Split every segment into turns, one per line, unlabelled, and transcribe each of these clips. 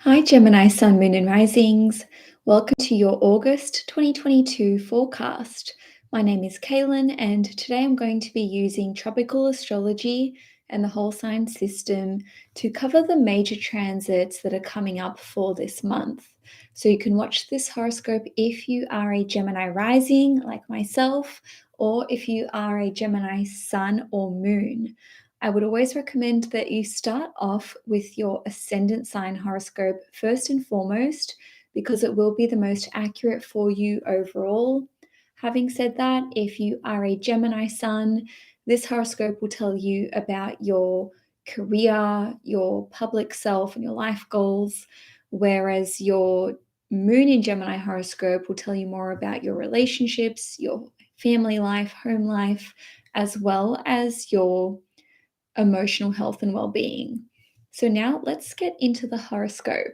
Hi, Gemini, Sun, Moon, and Risings. Welcome to your August 2022 forecast. My name is Cailin, and today I'm going to be using tropical astrology and the whole sign system to cover the major transits that are coming up for this month. So you can watch this horoscope if you are a Gemini rising, like myself, or if you are a Gemini Sun or Moon. I would always recommend that you start off with your ascendant sign horoscope first and foremost, because it will be the most accurate for you overall. Having said that, if you are a Gemini sun, this horoscope will tell you about your career, your public self, and your life goals, whereas your moon in Gemini horoscope will tell you more about your relationships, your family life, home life, as well as your emotional health and well-being. So now let's get into the horoscope.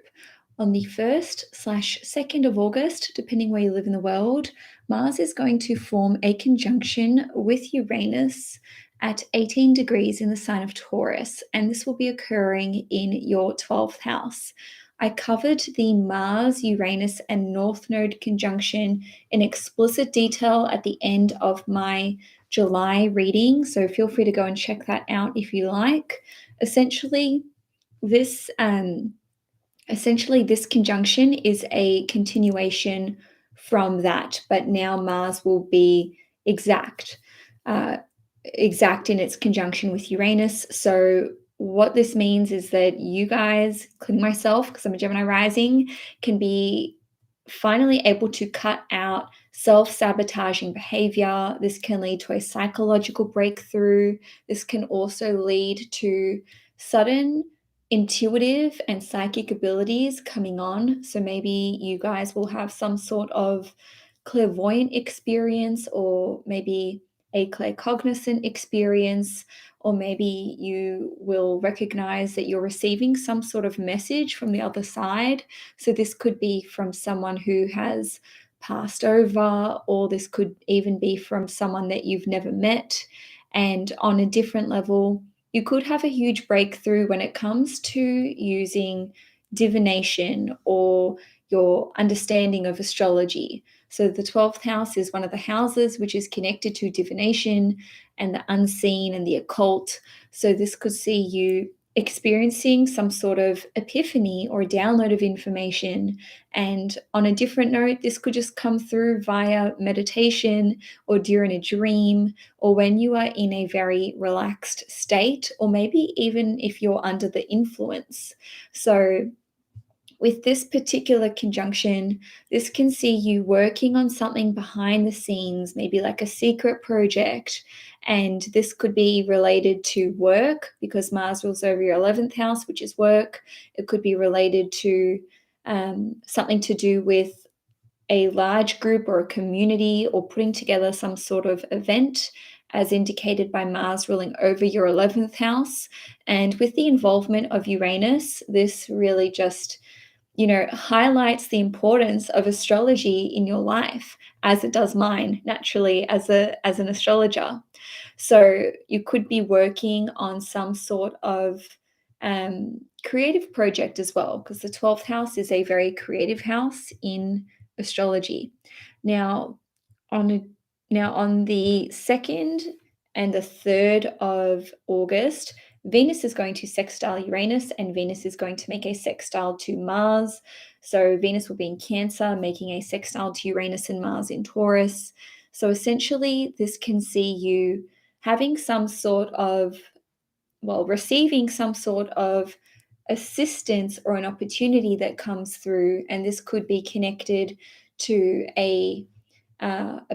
On the 1st/2nd of August, depending where you live in the world, Mars is going to form a conjunction with Uranus at 18 degrees in the sign of Taurus, and this will be occurring in your 12th house. I covered the Mars, Uranus, and North Node conjunction in explicit detail at the end of my July reading, so feel free to go and check that out if you like. Essentially, this this conjunction is a continuation from that, but now Mars will be exact, exact in its conjunction with Uranus. So what this means is that you guys, including myself, because I'm a Gemini rising, can be finally able to cut out self-sabotaging behavior. This can lead to a psychological breakthrough. This can also lead to sudden intuitive and psychic abilities coming on. So maybe you guys will have some sort of clairvoyant experience, or maybe a claircognizant experience, or maybe you will recognize that you're receiving some sort of message from the other side. So this could be from someone who has passed over, or this could even be from someone that you've never met. And on a different level, you could have a huge breakthrough when it comes to using divination or your understanding of astrology. So the 12th house is one of the houses which is connected to divination and the unseen and the occult. So this could see you experiencing some sort of epiphany or download of information. And on a different note, this could just come through via meditation or during a dream, or when you are in a very relaxed state, or maybe even if you're under the influence. So with this particular conjunction, this can see you working on something behind the scenes, maybe like a secret project. And this could be related to work, because Mars rules over your 11th house, which is work. It could be related to something to do with a large group or a community, or putting together some sort of event, as indicated by Mars ruling over your 11th house. And with the involvement of Uranus, this really just highlights the importance of astrology in your life, as it does mine naturally as an astrologer. So you could be working on some sort of creative project as well, because the 12th house is a very creative house in astrology. Now, on on the 2nd and the 3rd of August, Venus is going to sextile Uranus, and Venus is going to make a sextile to Mars. So Venus will be in Cancer, making a sextile to Uranus and Mars in Taurus. So essentially, this can see you having some sort of, receiving some sort of assistance or an opportunity that comes through, and this could be connected to a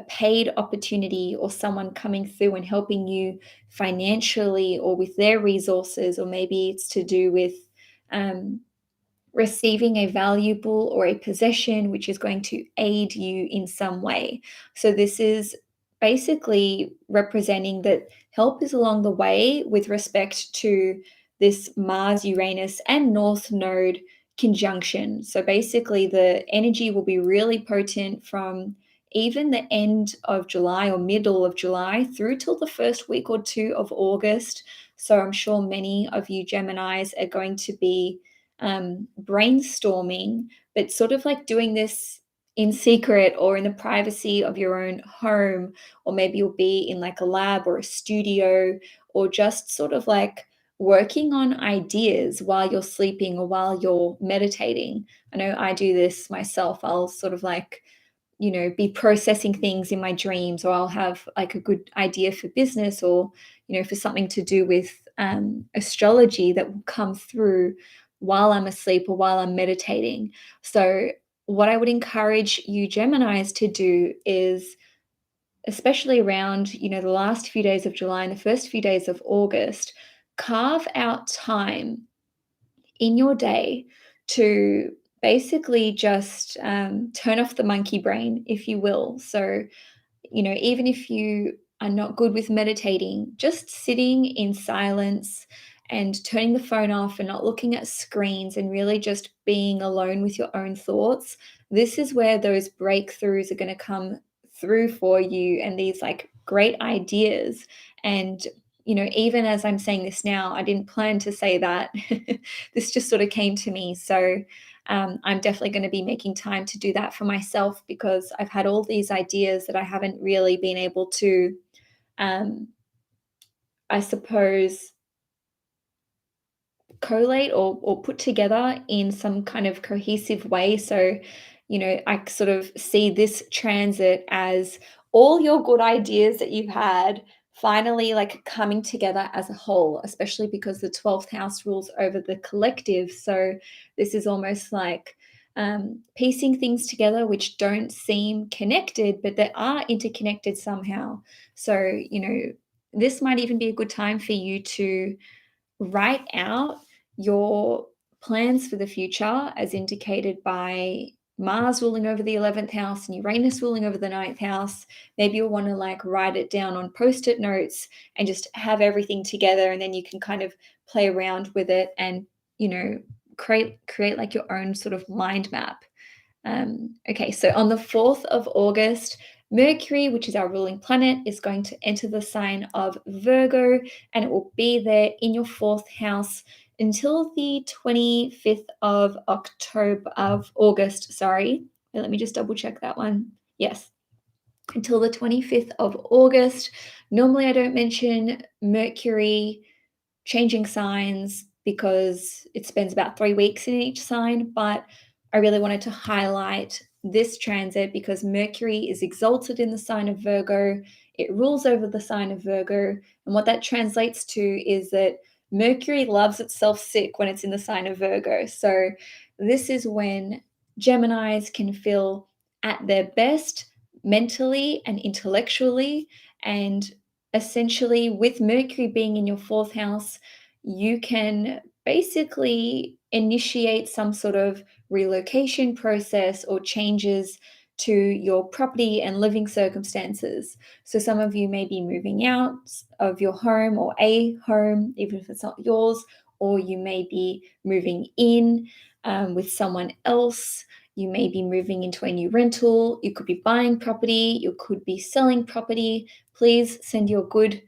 paid opportunity, or someone coming through and helping you financially or with their resources, or maybe it's to do with receiving a valuable or a possession which is going to aid you in some way. So this is basically representing that help is along the way with respect to this Mars, Uranus, and North Node conjunction. So basically, the energy will be really potent from even the end of July or middle of July through till the first week or two of August. So I'm sure many of you Geminis are going to be brainstorming, but sort of like doing this in secret or in the privacy of your own home, or maybe you'll be in like a lab or a studio, or just sort of like working on ideas while you're sleeping or while you're meditating. I know I do this myself. I'll sort of like, be processing things in my dreams, or I'll have like a good idea for business, or, for something to do with astrology that will come through while I'm asleep or while I'm meditating. So, what I would encourage you Geminis to do is, especially around, the last few days of July and the first few days of August, carve out time in your day to basically just turn off the monkey brain, if you will. So, even if you are not good with meditating, just sitting in silence and turning the phone off and not looking at screens and really just being alone with your own thoughts, this is where those breakthroughs are going to come through for you, and these like great ideas. And, even as I'm saying this now, I didn't plan to say that. This just sort of came to me. So, I'm definitely going to be making time to do that for myself, because I've had all these ideas that I haven't really been able to, um, I suppose, collate or put together in some kind of cohesive way. So, I sort of see this transit as all your good ideas that you've had finally like coming together as a whole, especially because the 12th house rules over the collective. So, this is almost like piecing things together which don't seem connected, but they are interconnected somehow. So, this might even be a good time for you to write out your plans for the future, as indicated by Mars ruling over the 11th house and Uranus ruling over the ninth house. Maybe you'll want to like write it down on post-it notes and just have everything together, and then you can kind of play around with it and, you know, create like your own sort of mind map. Okay, so on the 4th of August, Mercury, which is our ruling planet, is going to enter the sign of Virgo, and it will be there in your fourth house until the 25th of August, sorry. Let me just double check that one. Yes, until the 25th of August. Normally I don't mention Mercury changing signs because it spends about 3 weeks in each sign, but I really wanted to highlight this transit because Mercury is exalted in the sign of Virgo. It rules over the sign of Virgo. And what that translates to is that Mercury loves itself sick when it's in the sign of Virgo. So this is when Geminis can feel at their best mentally and intellectually. And essentially, with Mercury being in your fourth house, you can basically initiate some sort of relocation process or changes to your property and living circumstances. So, some of you may be moving out of your home or a home, even if it's not yours, or you may be moving in with someone else. You may be moving into a new rental. You could be buying property. You could be selling property. Please send your good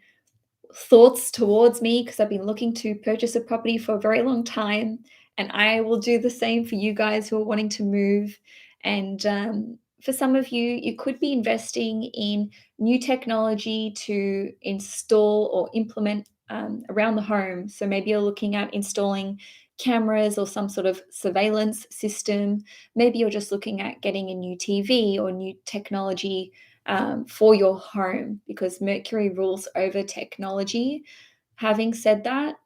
thoughts towards me, because I've been looking to purchase a property for a very long time, and I will do the same for you guys who are wanting to move. And for some of you, you could be investing in new technology to install or implement around the home. So maybe you're looking at installing cameras or some sort of surveillance system. Maybe you're just looking at getting a new TV or new technology for your home, because Mercury rules over technology. Having said that,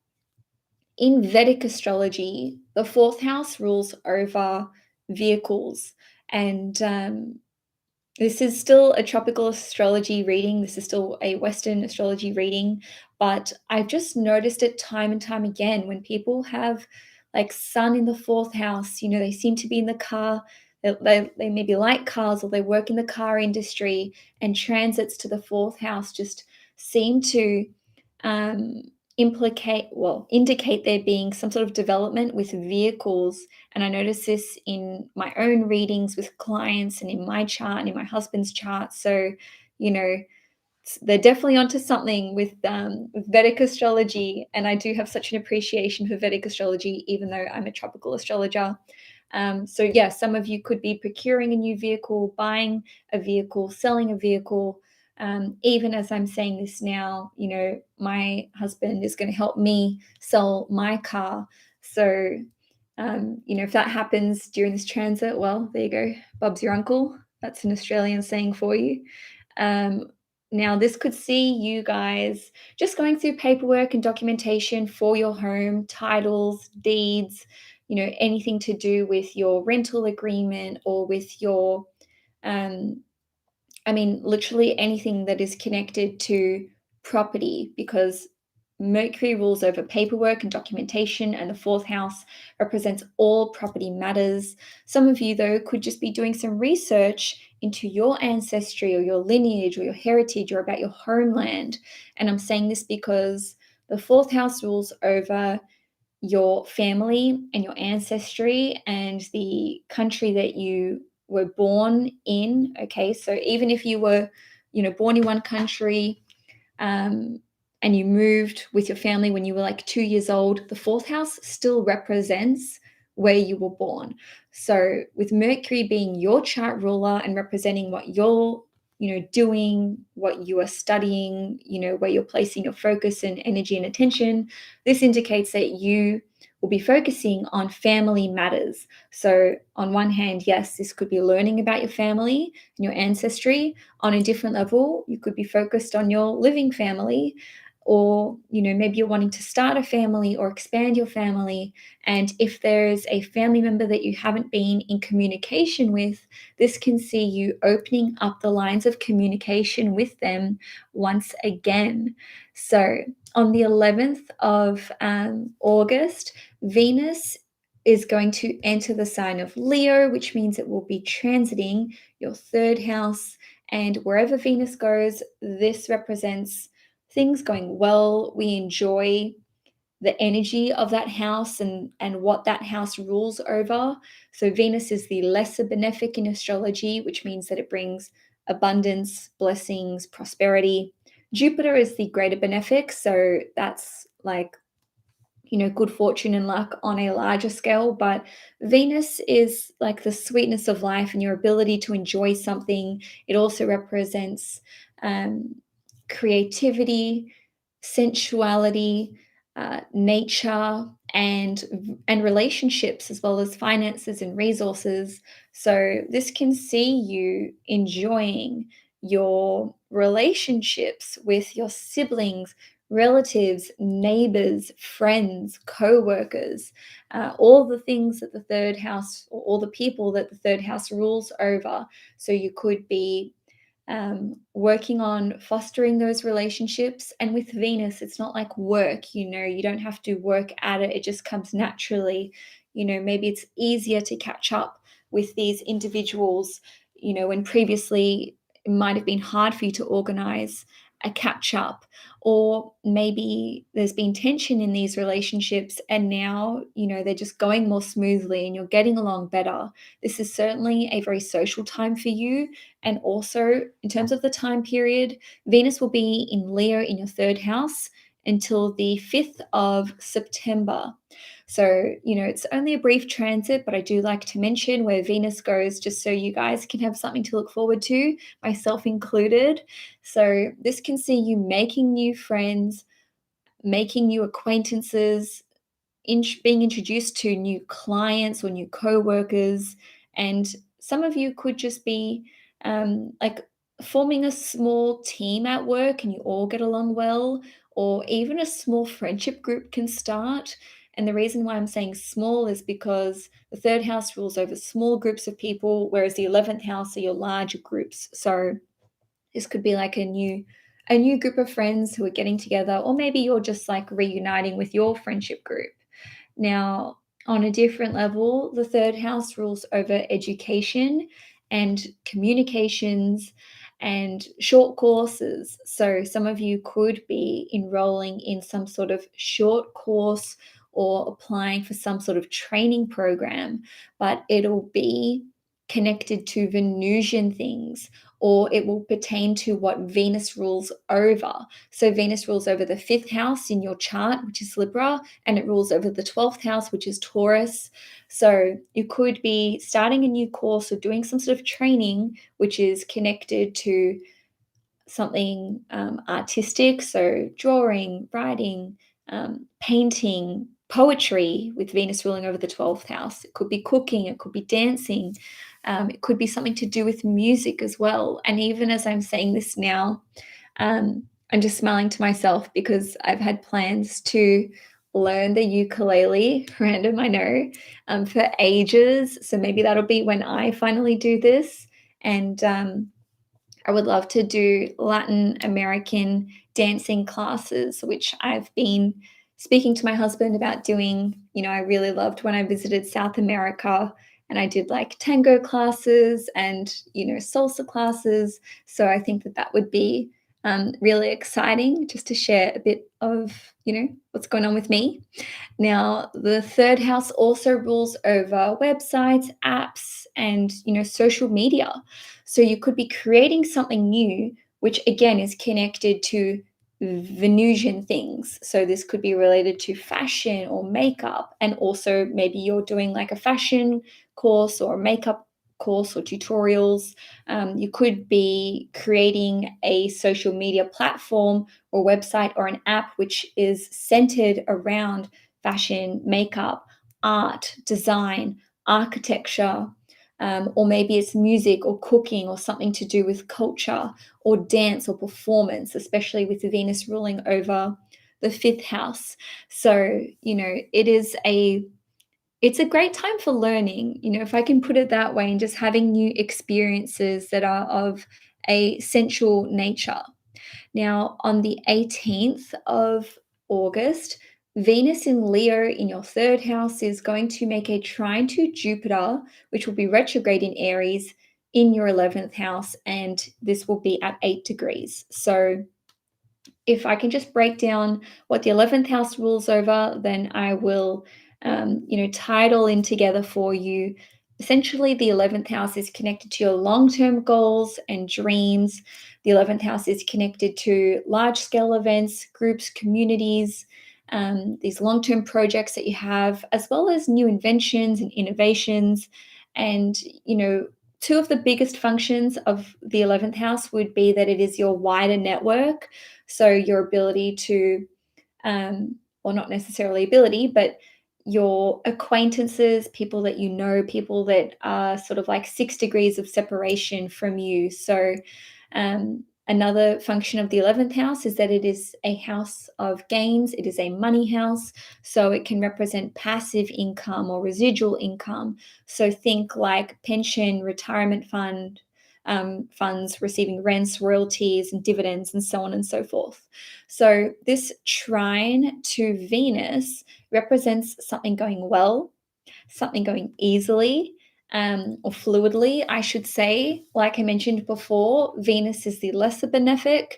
in Vedic astrology, the fourth house rules over vehicles. And this is still a tropical astrology reading. This is still a Western astrology reading. But I've just noticed it time and time again when people have like sun in the fourth house, they seem to be in the car. They maybe like cars, or they work in the car industry, and transits to the fourth house just seem to um, indicate there being some sort of development with vehicles. And I notice this in my own readings with clients and in my chart and in my husband's chart. So, you know, they're definitely onto something with Vedic astrology, and I do have such an appreciation for Vedic astrology, even though I'm a tropical astrologer. So yeah, some of you could be procuring a new vehicle, buying a vehicle, selling a vehicle. Even as I'm saying this now, my husband is going to help me sell my car. So, if that happens during this transit, well, there you go. Bob's your uncle. That's an Australian saying for you. Um, Now, this could see you guys just going through paperwork and documentation for your home, titles, deeds, anything to do with your rental agreement or with your, um, literally anything that is connected to property, because Mercury rules over paperwork and documentation, and the fourth house represents all property matters. Some of you, though, could just be doing some research into your ancestry or your lineage or your heritage or about your homeland. And I'm saying this because the fourth house rules over your family and your ancestry and the country that you were born in. Okay, so even if you were, born in one country, um, and you moved with your family when you were like 2 years old, the fourth house still represents where you were born. So with Mercury being your chart ruler and representing what you're, doing, what you are studying, where you're placing your focus and energy and attention, this indicates that you will be focusing on family matters. So on one hand, yes, this could be learning about your family and your ancestry. On a different level, you could be focused on your living family, or maybe you're wanting to start a family or expand your family. And if there's a family member that you haven't been in communication with, this can see you opening up the lines of communication with them once again. So on the 11th of August, Venus is going to enter the sign of Leo, which means it will be transiting your third house. And wherever Venus goes, this represents things going well. We enjoy the energy of that house and what that house rules over. So Venus is the lesser benefic in astrology, which means that it brings abundance, blessings, prosperity. Jupiter is the greater benefic, so that's like good fortune and luck on a larger scale. But Venus is like the sweetness of life and your ability to enjoy something. It also represents um, creativity, sensuality, nature, and relationships, as well as finances and resources. So this can see you enjoying your relationships with your siblings, relatives, neighbors, friends, co-workers, all the things that the third house, or all the people that the third house rules over. So you could be working on fostering those relationships. And with Venus, it's not like work, you don't have to work at it. It just comes naturally. Maybe it's easier to catch up with these individuals, when previously it might have been hard for you to organize a catch up, or maybe there's been tension in these relationships and now they're just going more smoothly and you're getting along better. This is certainly a very social time for you. And also, in terms of the time period, Venus will be in Leo in your third house until the 5th of September. So, it's only a brief transit, but I do like to mention where Venus goes just so you guys can have something to look forward to, myself included. So, this can see you making new friends, making new acquaintances, being introduced to new clients or new co-workers. And some of you could just be like forming a small team at work and you all get along well, or even a small friendship group can start. And the reason why I'm saying small is because the third house rules over small groups of people, whereas the 11th house are your larger groups. So this could be like a new group of friends who are getting together, or maybe you're just like reuniting with your friendship group. Now, on a different level, the third house rules over education and communications and short courses. So, some of you could be enrolling in some sort of short course or applying for some sort of training program, but it'll be connected to Venusian things, or it will pertain to what Venus rules over. So Venus rules over the 5th house in your chart, which is Libra, and it rules over the 12th house, which is Taurus. So you could be starting a new course or doing some sort of training which is connected to something artistic, so drawing, writing, painting, poetry with Venus ruling over the 12th house. It could be cooking, it could be dancing, it could be something to do with music as well. And even as I'm saying this now, I'm just smiling to myself because I've had plans to learn the ukulele, random I know, for ages. So maybe that'll be when I finally do this. And I would love to do Latin American dancing classes, which I've been speaking to my husband about doing. I really loved when I visited South America and I did like tango classes and, salsa classes. So I think that that would be really exciting just to share a bit of, what's going on with me. Now, the 3rd house also rules over websites, apps, and social media. So you could be creating something new, which again is connected to Venusian things. So this could be related to fashion or makeup, and also maybe you're doing like a fashion course or a makeup course or tutorials. You could be creating a social media platform or website or an app which is centered around fashion, makeup, art, design, architecture, or maybe it's music or cooking or something to do with culture or dance or performance, especially with Venus ruling over the 5th house. So, it's a great time for learning, if I can put it that way, and just having new experiences that are of a sensual nature. Now, on the 18th of August, Venus in Leo in your 3rd house is going to make a trine to Jupiter, which will be retrograde in Aries in your 11th house, and this will be at 8 degrees. So, if I can just break down what the 11th house rules over, then I will, tie it all in together for you. Essentially, the 11th house is connected to your long-term goals and dreams. The 11th house is connected to large-scale events, groups, communities, these long-term projects that you have, as well as new inventions and innovations. And, two of the biggest functions of the 11th house would be that it is your wider network. So your ability to, well, not necessarily ability, but your acquaintances, people that people that are sort of like 6 degrees of separation from you. So another function of the 11th house is that it is a house of gains. It is a money house. So it can represent passive income or residual income. So think like pension, retirement funds receiving rents, royalties, and dividends, and so on and so forth. So this trine to Venus represents something going well, something going easily, or fluidly, I should say. Like I mentioned before, Venus is the lesser benefic,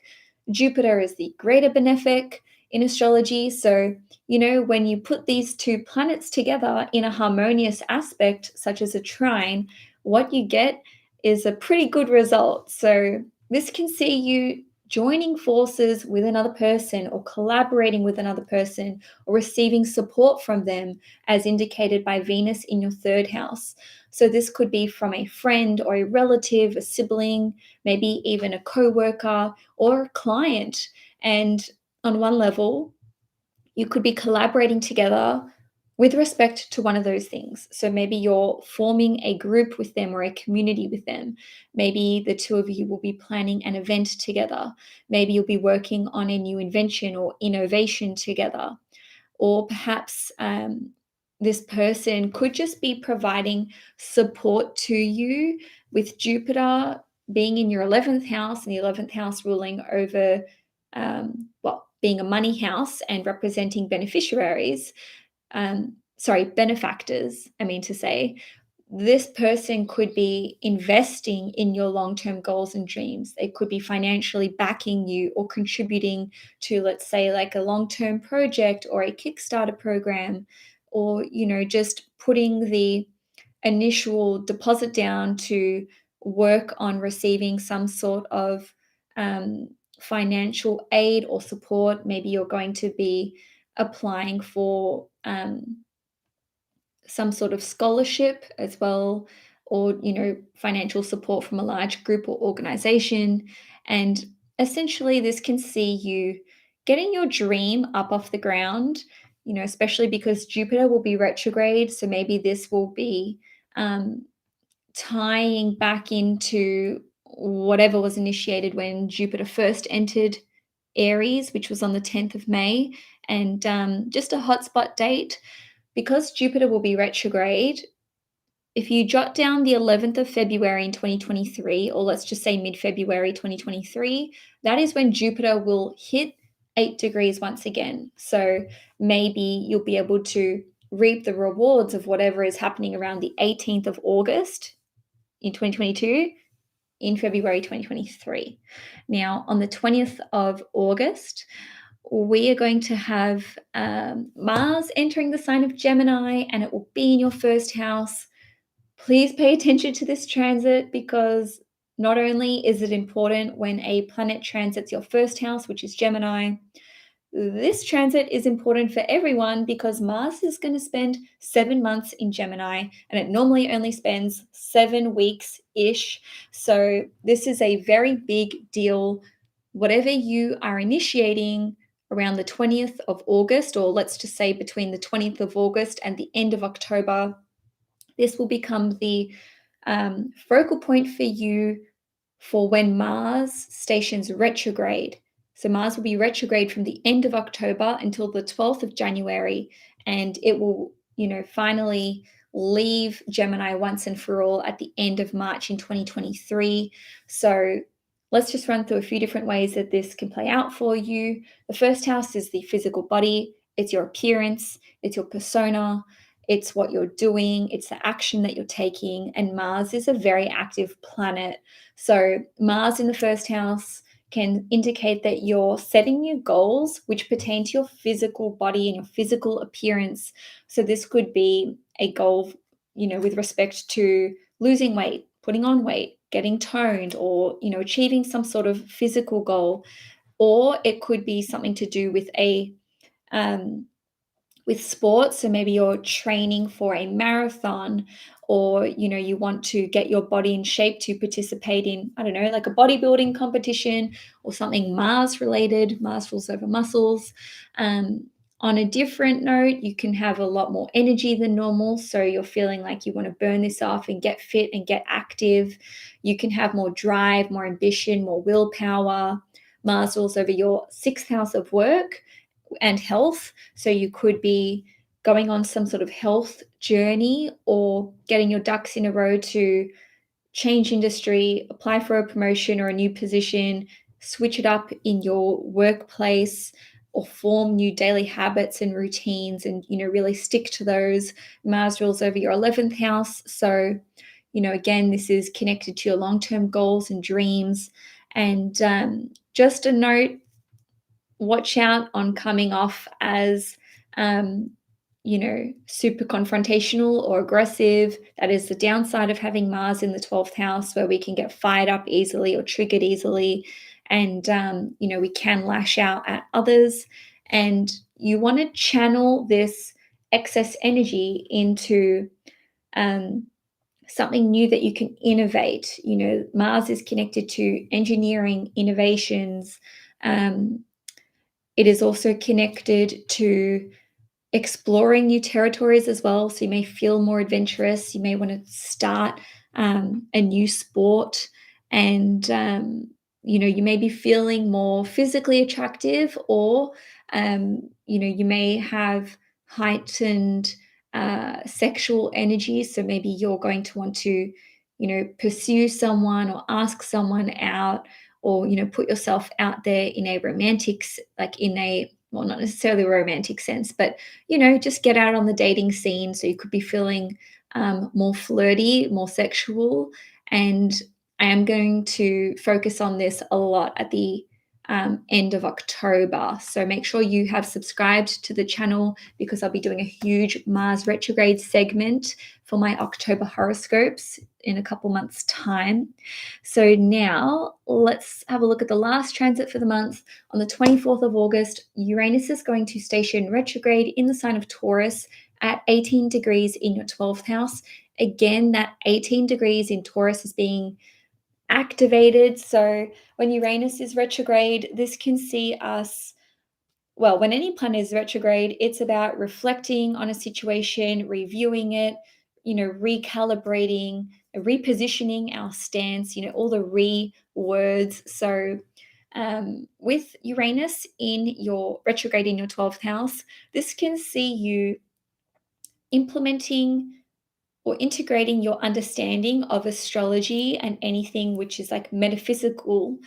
Jupiter is the greater benefic in astrology. So, when you put these two planets together in a harmonious aspect, such as a trine, what you get is a pretty good result. So, this can see you joining forces with another person or collaborating with another person or receiving support from them, as indicated by Venus in your 3rd house. So this could be from a friend or a relative, a sibling, maybe even a co-worker or a client. And on one level, you could be collaborating together with respect to one of those things. So maybe you're forming a group with them or a community with them. Maybe the two of you will be planning an event together. Maybe you'll be working on a new invention or innovation together. Or perhaps this person could just be providing support to you, with Jupiter being in your 11th house and the 11th house ruling over, being a money house and representing beneficiaries. Benefactors, I mean to say. This person could be investing in your long-term goals and dreams. They could be financially backing you or contributing to, let's say, like a long-term project or a Kickstarter program, or, just putting the initial deposit down to work on receiving some sort of financial aid or support. Maybe you're going to be applying for some sort of scholarship as well, or financial support from a large group or organization. And essentially this can see you getting your dream up off the ground, especially because Jupiter will be retrograde. So maybe this will be um, tying back into whatever was initiated when Jupiter first entered Aries, which was on the 10th of May, and just a hotspot date. Because Jupiter will be retrograde, if you jot down the 11th of February in 2023, or let's just say mid-February 2023, that is when Jupiter will hit 8 degrees once again. So maybe you'll be able to reap the rewards of whatever is happening around the 18th of August in 2022 in February 2023. Now, on the 20th of August, we are going to have Mars entering the sign of Gemini, and it will be in your first house. Please pay attention to this transit, because not only is it important when a planet transits your first house, which is Gemini, this transit is important for everyone because Mars is going to spend 7 months in Gemini, and it normally only spends 7 weeks-ish. So this is a very big deal. Whatever you are initiating around the 20th of August, or let's just say between the 20th of August and the end of October, this will become the focal point for you for when Mars stations retrograde. So Mars will be retrograde from the end of October until the 12th of January, and it will, finally leave Gemini once and for all at the end of March in 2023. So let's just run through a few different ways that this can play out for you. The first house is the physical body. It's your appearance, it's your persona, it's what you're doing, it's the action that you're taking. And Mars is a very active planet. So Mars in the first house can indicate that you're setting new goals which pertain to your physical body and your physical appearance. So this could be a goal, with respect to losing weight, putting on weight, getting toned, or, achieving some sort of physical goal. Or it could be something to do with with sports. So maybe you're training for a marathon, or you want to get your body in shape to participate in, I don't know, like a bodybuilding competition or something Mars related. Mars rules over muscles. On a different note, you can have a lot more energy than normal, so you're feeling like you want to burn this off and get fit and get active. You can have more drive, more ambition, more willpower. Mars rules over your 6th house of work and health. So you could be going on some sort of health journey, or getting your ducks in a row to change industry, apply for a promotion or a new position, switch it up in your workplace, or form new daily habits and routines, and really stick to those. Mars rules over your 11th house. So again, this is connected to your long-term goals and dreams. And just a note, watch out on coming off as, super confrontational or aggressive. That is the downside of having Mars in the 12th house, where we can get fired up easily or triggered easily. And, we can lash out at others. And you want to channel this excess energy into something new that you can innovate. Mars is connected to engineering, innovations. It is also connected to exploring new territories as well. So you may feel more adventurous. You may want to start a new sport, and you may be feeling more physically attractive, or you may have heightened sexual energy. So maybe you're going to want to pursue someone or ask someone out, or put yourself out there in a romantic, like in a, well, not necessarily a romantic sense, but just get out on the dating scene. So you could be feeling more flirty, more sexual. And I am going to focus on this a lot at the end of October. So make sure you have subscribed to the channel, because I'll be doing a huge Mars retrograde segment for my October horoscopes. in a couple months' time. So now let's have a look at the last transit for the month. On the 24th of August, Uranus is going to station retrograde in the sign of Taurus at 18 degrees in your 12th house. Again, that 18 degrees in Taurus is being activated. So when Uranus is retrograde, this can see us, well, when any planet is retrograde, it's about reflecting on a situation, reviewing it, recalibrating, repositioning our stance, all the re words. So with Uranus in your retrograde in your 12th house, this can see you implementing or integrating your understanding of astrology and anything which is like metaphysical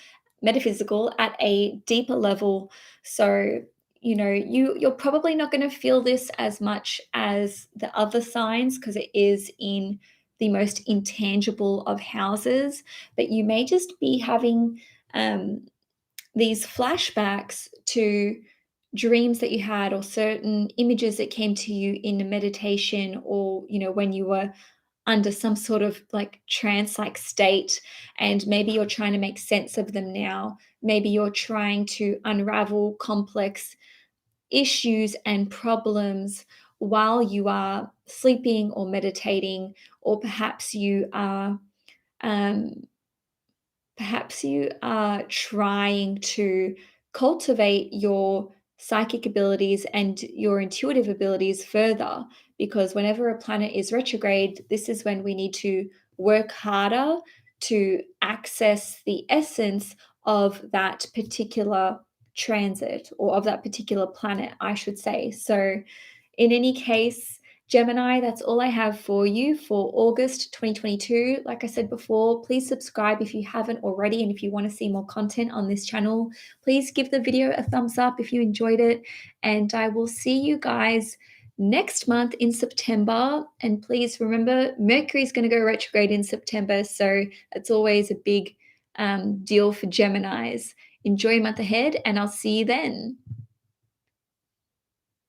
at a deeper level. So you're probably not going to feel this as much as the other signs because it is in the most intangible of houses, but you may just be having these flashbacks to dreams that you had or certain images that came to you in a meditation, or when you were under some sort of like trance like state, and maybe you're trying to make sense of them now. Maybe you're trying to unravel complex issues and problems while you are sleeping or meditating, or um, perhaps you are trying to cultivate your psychic abilities and your intuitive abilities further, because whenever a planet is retrograde, this is when we need to work harder to access the essence of that particular transit, or of that particular planet, I should say. So, in any case, Gemini, that's all I have for you for August 2022. Like I said before, please subscribe if you haven't already. And if you want to see more content on this channel, please give the video a thumbs up if you enjoyed it. And I will see you guys next month in September. And please remember, Mercury is going to go retrograde in September. So it's always a big deal for Geminis. Enjoy your month ahead, and I'll see you then.